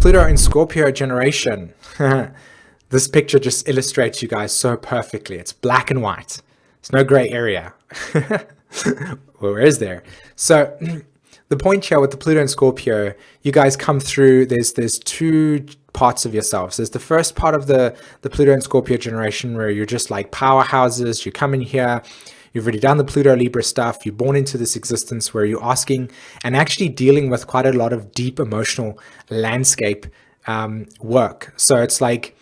Pluto in Scorpio generation. This picture just illustrates you guys so perfectly. It's black and white. There's no gray area. Or is there? So the point here with the Pluto and Scorpio, you guys come through, there's two parts of yourselves. There's the first part of the Pluto and Scorpio generation where you're just like powerhouses. You come in here, you've already done the Pluto Libra stuff. You're born into this existence where you're asking and actually dealing with quite a lot of deep emotional landscape work. So it's like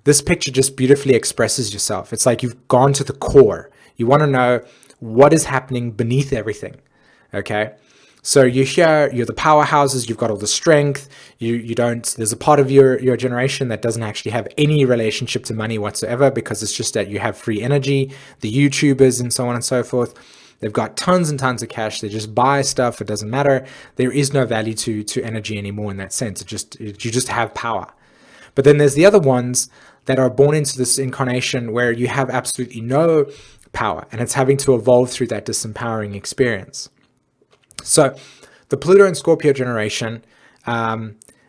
this picture just beautifully expresses yourself. It's like you've gone to the core. You want to know what is happening beneath everything. Okay. So you're here, you're the powerhouses, you've got all the strength, you don't, there's a part of your generation that doesn't actually have any relationship to money whatsoever, because it's just that you have free energy. The YouTubers and so on and so forth, they've got tons and tons of cash. They just buy stuff. It doesn't matter. There is no value to energy anymore in that sense. You just have power. But then there's the other ones that are born into this incarnation where you have absolutely no power, and it's having to evolve through that disempowering experience. So the Pluto and Scorpio generation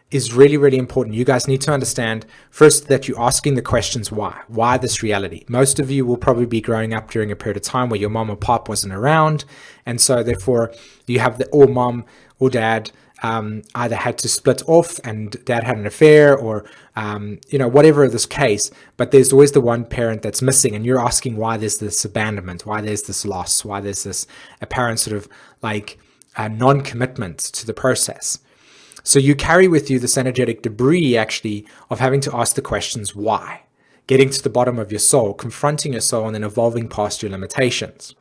is really, really important. You guys need to understand first that you're asking the questions why this reality. Most of you will probably be growing up during a period of time where your mom or pop wasn't around, and so therefore you have or mom or dad either had to split off and dad had an affair, or whatever this case, but there's always the one parent that's missing, and you're asking why there's this abandonment, why there's this loss, why there's this apparent sort of like non-commitment to the process. So you carry with you this energetic debris actually of having to ask the questions why, getting to the bottom of your soul, confronting your soul, and then evolving past your limitations.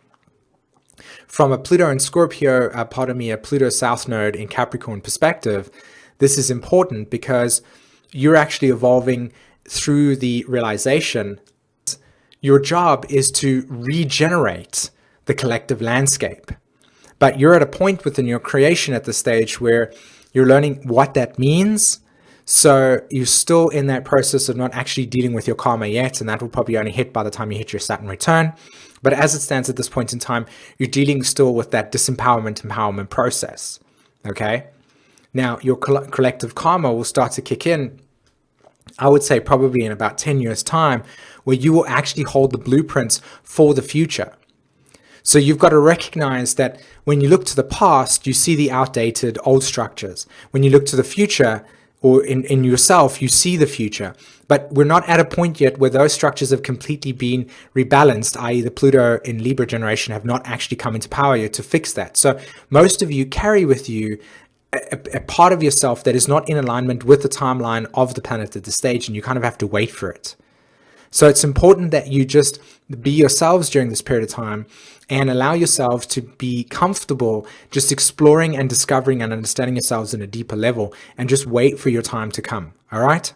From a Pluto and Scorpio, a Pluto South Node in Capricorn perspective, this is important because you're actually evolving through the realization your job is to regenerate the collective landscape. But you're at a point within your creation at this stage where you're learning what that means. So you're still in that process of not actually dealing with your karma yet, and that will probably only hit by the time you hit your Saturn return. But as it stands at this point in time, you're dealing still with that empowerment process. Okay? Now, your collective karma will start to kick in, I would say probably in about 10 years' time, where you will actually hold the blueprints for the future. So you've got to recognize that when you look to the past, you see the outdated old structures. When you look to the future, or in yourself, you see the future. But we're not at a point yet where those structures have completely been rebalanced, i.e. the Pluto in Libra generation have not actually come into power yet to fix that. So most of you carry with you a part of yourself that is not in alignment with the timeline of the planet at this stage, and you kind of have to wait for it. So it's important that you just be yourselves during this period of time and allow yourselves to be comfortable just exploring and discovering and understanding yourselves in a deeper level, and just wait for your time to come. All right?